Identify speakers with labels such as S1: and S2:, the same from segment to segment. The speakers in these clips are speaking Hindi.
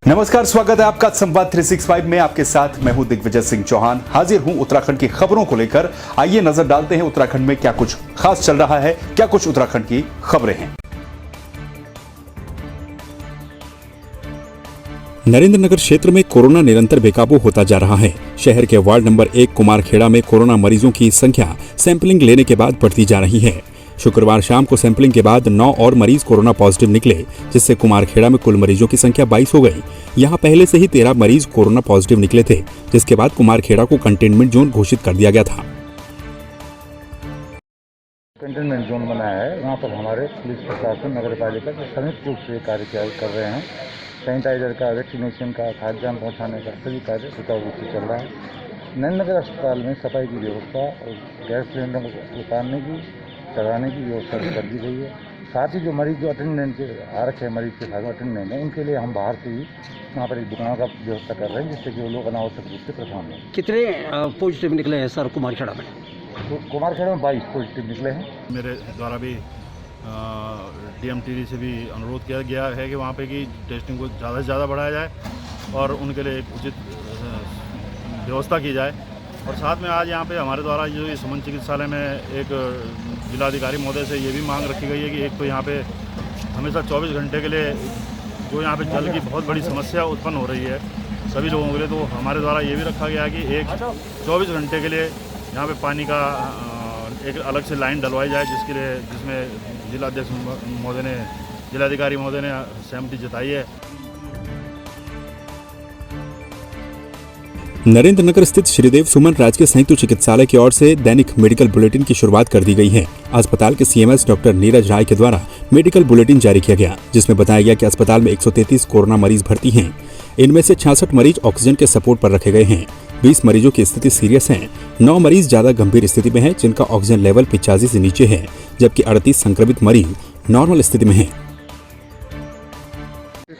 S1: नमस्कार, स्वागत है आपका संवाद 365 में। आपके साथ मैं हूं दिग्विजय सिंह चौहान। हाजिर हूं उत्तराखंड की खबरों को लेकर। आइए नजर डालते हैं उत्तराखंड में क्या कुछ खास चल रहा है, क्या कुछ उत्तराखंड की खबरें हैं। नरेंद्रनगर क्षेत्र में कोरोना निरंतर बेकाबू होता जा रहा है। शहर के वार्ड नंबर 1 कुमारखेड़ा में कोरोना मरीजों की संख्या सैंपलिंग लेने के बाद बढ़ती जा रही है। शुक्रवार शाम को सैंपलिंग के बाद 9 और मरीज कोरोना पॉजिटिव निकले, जिससे कुमारखेड़ा में कुल मरीजों की संख्या 22 हो गई। यहां पहले से ही 13 मरीज कोरोना पॉजिटिव निकले थे, जिसके बाद कुमारखेड़ा को कंटेनमेंट जोन घोषित कर दिया गया था।
S2: कंटेनमेंट जोन बनाया है। वहाँ पर हमारे पुलिस प्रशासन, नगर पालिका के संयुक्त रूप से कार्य कर रहे हैं। सैनिटाइजर का, वैक्सीनेशन का, खाद्यान्न पहुँचाने का सभी कार्य सुचारू रूप से चल रहा है। नरेंद्रनगर अस्पताल में सफाई की व्यवस्था और गैस सिलेंडर को उतारने की, चढ़ाने की व्यवस्था कर दी गई है। साथ ही जो मरीज जो अटेंडेंट के आ रखे हैं, मरीज के साथ अटेंडेंट हैं, उनके लिए हम बाहर से ही वहाँ पर एक दुकान का व्यवस्था कर रहे हैं, जिससे कि वो लोग अनावश्यक रूप से परेशान हैं।
S3: कितने पॉजिटिव निकले हैं सर कुमारखेड़ा में?
S2: तो कुमारखेड़ा में 22 पॉजिटिव निकले हैं।
S4: मेरे द्वारा भी DMTD से भी अनुरोध किया गया है कि वहाँ पे की टेस्टिंग को ज़्यादा से ज़्यादा बढ़ाया जाए और उनके लिए एक उचित व्यवस्था की जाए। और साथ में आज यहाँ पे हमारे द्वारा जो ये सुमन चिकित्सालय में एक जिलाधिकारी महोदय से ये भी मांग रखी गई है कि एक तो यहाँ पे हमेशा 24 घंटे के लिए जो यहाँ पे जल की बहुत बड़ी समस्या उत्पन्न हो रही है सभी लोगों के लिए, तो हमारे द्वारा ये भी रखा गया है कि एक 24 घंटे के लिए यहाँ पे पानी का एक अलग से लाइन डलवाई जाए, जिसमें जिलाध्यक्ष महोदय ने, जिलाधिकारी महोदय ने सहमति जताई है।
S1: नरेंद्रनगर स्थित श्रीदेव सुमन राजकीय संयुक्त चिकित्सालय की ओर से दैनिक मेडिकल बुलेटिन की शुरुआत कर दी गई है। अस्पताल के CMS डॉक्टर नीरज राय के द्वारा मेडिकल बुलेटिन जारी किया गया, जिसमें बताया गया कि अस्पताल में 133 कोरोना मरीज भर्ती हैं। इनमें से 66 मरीज ऑक्सीजन के सपोर्ट पर रखे गए हैं। 20 मरीजों की स्थिति सीरियस है। 9 मरीज ज्यादा गंभीर स्थिति में हैं, जिनका ऑक्सीजन लेवल 85 से नीचे है, जबकि 38 संक्रमित मरीज नॉर्मल स्थिति में हैं।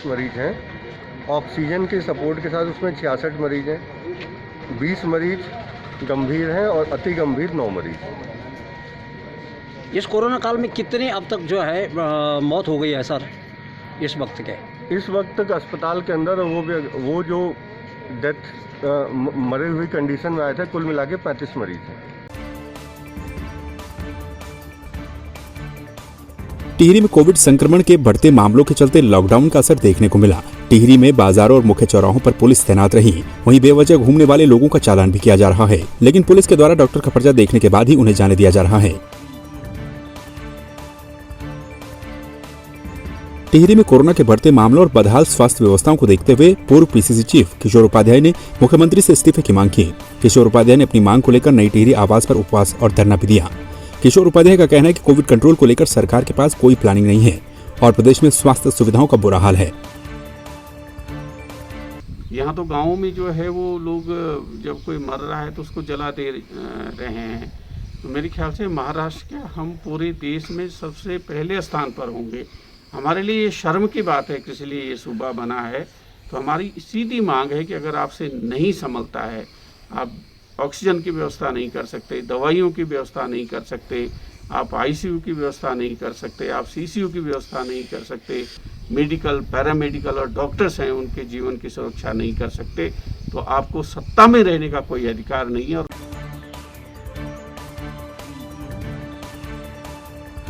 S5: मरीज हैं ऑक्सीजन के सपोर्ट के साथ, उसमें 66 मरीज हैं। 20 मरीज गंभीर हैं और अति गंभीर 9 मरीज।
S3: इस कोरोना काल में कितने अब तक जो है मौत हो गई है सर इस वक्त के?
S5: इस वक्त तक अस्पताल के अंदर वो जो डेथ मरे हुई कंडीशन में आए थे, कुल मिला के 35 मरीज हैं।
S1: टिहरी में कोविड संक्रमण के बढ़ते मामलों के चलते लॉकडाउन का असर देखने को मिला। टिहरी में बाजारों और मुख्य चौराहों पर पुलिस तैनात रही। वहीं बेवजह घूमने वाले लोगों का चालान भी किया जा रहा है, लेकिन पुलिस के द्वारा डॉक्टर का पर्चा देखने के बाद ही उन्हें जाने दिया जा रहा है। टिहरी में कोरोना के बढ़ते मामलों और बदहाल स्वास्थ्य व्यवस्थाओं को देखते हुए पूर्व PCC चीफ किशोर उपाध्याय ने मुख्यमंत्री से इस्तीफे की मांग की। किशोर उपाध्याय ने अपनी मांग को लेकर नई टिहरी आवास पर उपवास और धरना भी दिया। किशोर उपाध्याय का कहना है कि कोविड कंट्रोल को लेकर सरकार के पास कोई प्लानिंग नहीं है और प्रदेश में स्वास्थ्य सुविधाओं का बुरा हाल है।
S6: यहाँ तो गाँव में जो है वो लोग जब कोई मर रहा है तो उसको जलाते रहे हैं। तो मेरे ख्याल से महाराष्ट्र के हम पूरे देश में सबसे पहले स्थान पर होंगे। हमारे लिए ये शर्म की बात है कि इसलिए ये सूबा बना है। तो हमारी सीधी मांग है कि अगर आपसे नहीं संभलता है, आप ऑक्सीजन की व्यवस्था नहीं कर सकते, दवाइयों की व्यवस्था नहीं कर सकते, आप ICU की व्यवस्था नहीं कर सकते, आप CCU की व्यवस्था नहीं कर सकते, मेडिकल, पैरामेडिकल और डॉक्टर्स हैं उनके जीवन की सुरक्षा नहीं कर सकते, तो आपको सत्ता में रहने का कोई अधिकार नहीं है।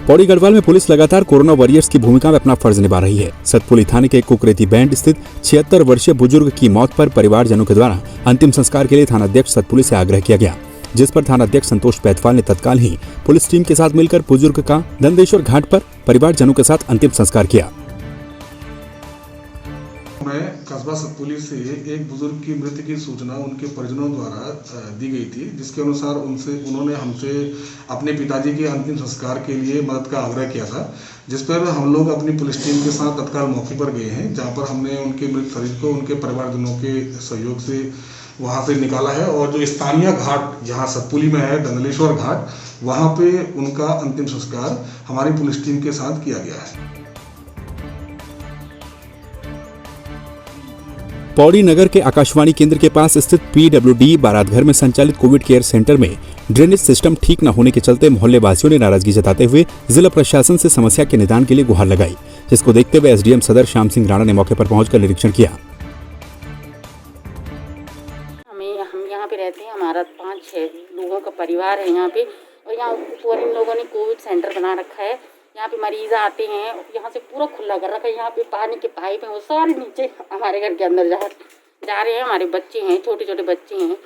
S1: पौड़ी गढ़वाल में पुलिस लगातार कोरोना वॉरियर्स की भूमिका में अपना फर्ज निभा रही है। सतपुली थाने के कुकरेती बैंड स्थित 76 वर्षीय बुजुर्ग की मौत पर परिवारजनों के द्वारा अंतिम संस्कार के लिए थानाध्यक्ष सतपुली से आग्रह किया गया, जिस पर थानाध्यक्ष संतोष पैथवाल ने तत्काल ही पुलिस टीम के साथ मिलकर बुजुर्ग का दंदेश्वर घाट पर परिवारजनों के साथ अंतिम संस्कार किया।
S7: मैं कस्बा सतपुली से एक बुजुर्ग की मृत्यु की सूचना उनके परिजनों द्वारा दी गई थी, जिसके अनुसार उन्होंने हमसे अपने पिताजी के अंतिम संस्कार के लिए मदद का आग्रह किया था, जिस पर हम लोग अपनी पुलिस टीम के साथ तत्काल मौके पर गए हैं, जहां पर हमने उनके मृत शरीर को उनके परिवारजनों के सहयोग से वहां से निकाला है और जो स्थानीय घाट जहां सतपुली में है, दंगलेश्वर घाट, वहां पे उनका अंतिम संस्कार हमारी पुलिस टीम के साथ किया गया है।
S1: पौड़ी नगर के आकाशवाणी केंद्र के पास स्थित PWD बारात घर में संचालित कोविड केयर सेंटर में ड्रेनेज सिस्टम ठीक न होने के चलते मोहल्ले वासियों ने नाराजगी जताते हुए जिला प्रशासन से समस्या के निदान के लिए गुहार लगाई, जिसको देखते हुए SDM सदर श्याम सिंह राणा ने मौके पर पहुंचकर निरीक्षण किया।
S8: 6 लोगों का परिवार है यहाँ पे। और यहाँ ऊपर इन लोगों ने कोविड सेंटर बना रखा है। यहाँ पे मरीज आते हैं, यहाँ से पूरा खुला कर रखा है। यहाँ पे पानी के पाइप हैं, वो सारे नीचे हमारे घर के अंदर जा रहे हैं। हमारे बच्चे हैं, छोटे छोटे बच्चे हैं।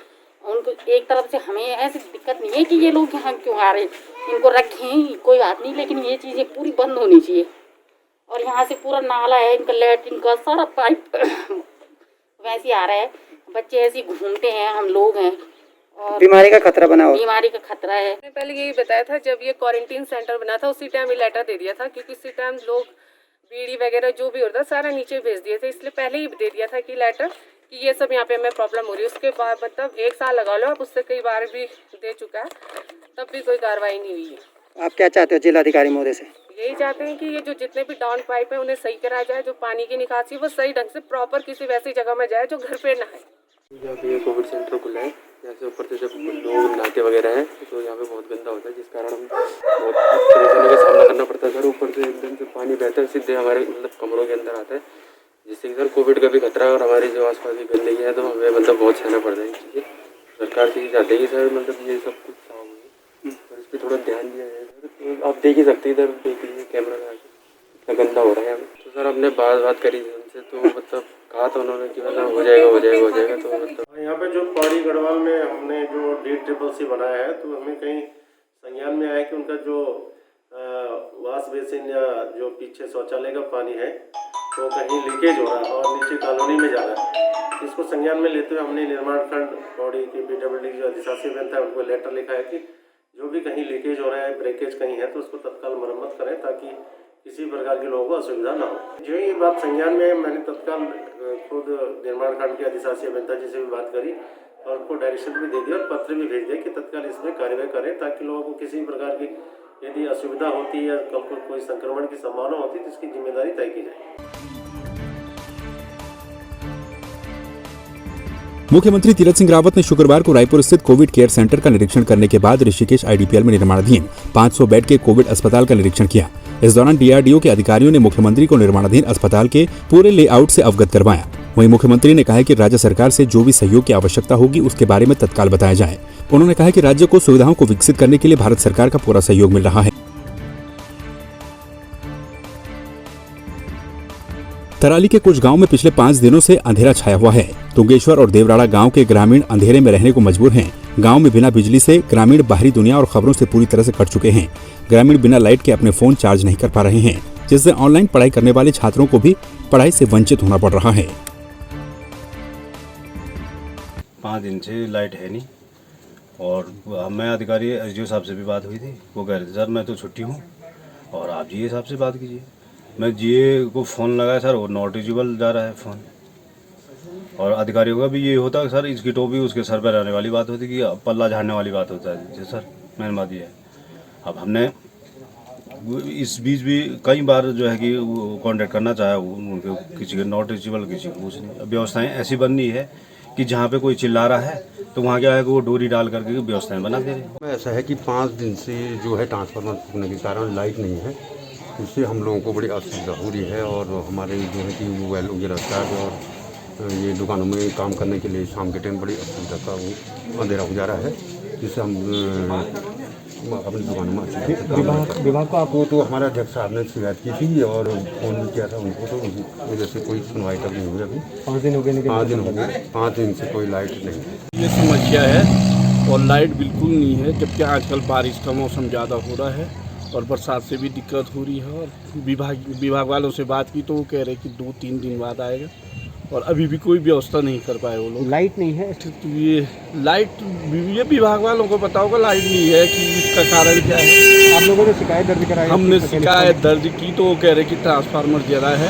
S8: उनको एक तरफ से हमें ऐसी दिक्कत नहीं है कि ये लोग यहाँ क्यों आ रहे हैं, इनको रखें कोई बात नहीं, लेकिन ये चीज़ें पूरी बंद होनी चाहिए। और यहाँ से पूरा नाला है, इनका लैट्रिन का सारा पाइप वैसे आ रहा है। बच्चे ऐसे घूमते हैं, हम लोग हैं और
S3: बीमारी का खतरा बना हुआ,
S8: बीमारी का खतरा है।
S9: मैंने पहले यही बताया था, जब ये क्वारंटीन सेंटर बना था उसी टाइम ये लेटर दे दिया था, क्योंकि उसी टाइम लोग बीड़ी वगैरह जो भी होता सारा नीचे भेज दिए थे, इसलिए पहले ही दे दिया था कि लेटर कि ये सब यहाँ पे हमें प्रॉब्लम हो रही है। उसके बाद मतलब 1 साल लगा लो, अब उससे कई बार भी दे चुका है, तब भी कोई कार्रवाई नहीं हुई है।
S3: आप क्या चाहते हो जिलाधिकारी महोदय से?
S9: यही चाहते हैं कि ये जो जितने भी डाउन पाइप है उन्हें सही कराया जाए, जो पानी की निकासी वो सही ढंग से प्रॉपर किसी वैसी जगह में जाए जो घर पे ना है।
S10: जहाँ पे ये कोविड सेंटर खुला है, यहाँ से ऊपर से जब लोग नहाते वगैरह हैं तो यहाँ पे बहुत गंदा होता है, जिस कारण हम बहुत परेशानी का सामना करना पड़ता है सर। ऊपर से एकदम से पानी बहता है, सीधे हमारे मतलब कमरों के अंदर आता है, जिससे कि सर कोविड का भी खतरा है। और हमारी जो आसपास की गंदगी है तो हमें मतलब बहुत सहना पड़ रहा है चीज़ें। सरकार से ये चाहते हैं कि सर मतलब ये सब कुछ साफ हो और इस पर थोड़ा ध्यान दिया जाए सर। तो आप देख ही सकते इधर देख लीजिए कैमरा लगा के इतना गंदा हो रहा है। तो सर हमने बात करी थी उनसे, तो मतलब कहा था उन्होंने कि मतलब हो जाएगा। तो मतलब
S11: यहाँ पे जो पौड़ी गढ़वाल में हमने जो DCCC बनाया है, तो हमें कहीं संज्ञान में आया कि उनका जो वाश बेसिन या जो पीछे शौचालय का पानी है तो कहीं लीकेज हो रहा है और नीचे कॉलोनी में जा रहा है। इसको संज्ञान में लेते हुए हमने निर्माण खंड पौड़ी की PWD जो अधिशासी अभियंता है उनको लेटर लिखा है कि जो भी कहीं लीकेज हो रहा है, ब्रेकेज कहीं है, तो उसको तत्काल मरम्मत करें ताकि किसी प्रकार के लोगों को असुविधा ना हो। जो ये बात संज्ञान में मैंने तत्काल खुद निर्माण खंड के अधिशासी अभियंता जी से भी बात करी और उनको डायरेक्शन भी दे दिया और पत्र भी भेज दिया कि तत्काल इसमें कार्रवाई करें ताकि लोगों को किसी प्रकार की यदि असुविधा होती है या कोई संक्रमण की संभावना होती है तो इसकी जिम्मेदारी तय की जाए।
S1: मुख्यमंत्री तीरथ सिंह रावत ने शुक्रवार को रायपुर स्थित कोविड केयर सेंटर का निरीक्षण करने के बाद ऋषिकेश IDPL में निर्माणाधीन 500 बेड के कोविड अस्पताल का निरीक्षण किया। इस दौरान DRDO के अधिकारियों ने मुख्यमंत्री को निर्माणाधीन अस्पताल के पूरे लेआउट से अवगत करवाया। वहीं मुख्यमंत्री ने कहा कि राज्य सरकार से जो भी सहयोग की आवश्यकता होगी उसके बारे में तत्काल बताया जाए। उन्होंने कहा कि राज्य को सुविधाओं को विकसित करने के लिए भारत सरकार का पूरा सहयोग मिल रहा है। तराली के कुछ गांव में पिछले 5 दिनों से अंधेरा छाया हुआ है। तुंगेश्वर और देवराड़ा गांव के ग्रामीण अंधेरे में रहने को मजबूर हैं। गांव में बिना बिजली से ग्रामीण बाहरी दुनिया और खबरों से पूरी तरह से कट चुके हैं। ग्रामीण बिना लाइट के अपने फोन चार्ज नहीं कर पा रहे हैं, जिससे ऑनलाइन पढ़ाई करने वाले छात्रों को भी पढ़ाई से वंचित होना पड़ रहा है।
S12: 5 दिन से लाइट है नहीं और मैं अधिकारी SDO साहब से भी बात हुई थी। वो कह रहे थे सर मैं तो छुट्टी हूँ और आप GA साहब से बात कीजिए। मैं GA को फ़ोन लगाया सर, वो नॉट रीचेबल जा रहा है फ़ोन। और अधिकारियों का भी ये होता है सर, इसकी टोपी उसके सर पर रहने वाली बात होती कि पल्ला झाड़ने वाली बात होता है। जी सर मैंने बात ये है। अब हमने इस बीच भी कई बार जो है कि कांटेक्ट करना चाहा, उनके किसी के नॉट रीचेबल, किसी को कुछ नहीं। व्यवस्थाएँ ऐसी बननी है कि जहाँ पे कोई चिल्ला रहा है तो वहाँ क्या है कि वो डोरी डाल करके व्यवस्थाएँ बना दे रहे हैं।
S5: ऐसा है कि 5 दिन से जो है ट्रांसफार्मर फूकने के कारण लाइट नहीं है, इससे हम लोगों को बड़ी असुविधा हो रही है। और हमारे जो है कि मोबाइल गिरफ्तार और ये दुकानों में काम करने के लिए शाम के टाइम बड़ी असुविधा का वो अंधेरा हो जा रहा है, जिससे हम अपनी दुकानों में अच्छी विभाग को आपको तो हमारे अध्यक्ष साहब ने शिकायत की थी और फ़ोन भी किया था उनको, तो उस वजह से कोई सुनवाई तक नहीं हुई। अभी 5 दिन हो गए, 5 दिन से कोई लाइट नहीं है।
S6: ये समस्या है और लाइट बिल्कुल नहीं है, जबकि आजकल बारिश का मौसम ज़्यादा हो रहा है और बरसात से भी दिक्कत हो रही है। और विभाग वालों से बात की तो वो कह रहे कि 2-3 दिन बाद आएगा और अभी भी कोई व्यवस्था नहीं कर पाए वो लोग।
S3: लाइट नहीं है
S6: तो ये विभाग वालों को पता होगा लाइट नहीं है कि इसका कारण क्या है।
S3: आप लोगों ने शिकायत दर्ज कराई?
S6: हमने शिकायत दर्ज की तो वो कह रहे कि ट्रांसफार्मर जला है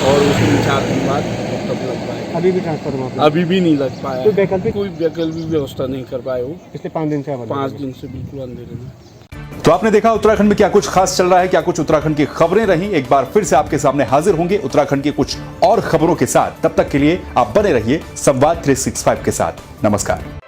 S6: और उसमें 4 दिन बाद तब लग पाएगा।
S3: अभी भी ट्रांसफार्मर
S6: अभी भी नहीं लग पाया।
S3: कोई
S6: वैकल्पिक व्यवस्था नहीं कर पाए वो
S3: पिछले 5 दिन से।
S6: 5 दिन से बिल्कुल अंधेरे में।
S1: तो आपने देखा उत्तराखंड में क्या कुछ खास चल रहा है, क्या कुछ उत्तराखंड की खबरें रही। एक बार फिर से आपके सामने हाजिर होंगे उत्तराखंड की कुछ और खबरों के साथ। तब तक के लिए आप बने रहिए संवाद 365 के साथ। नमस्कार।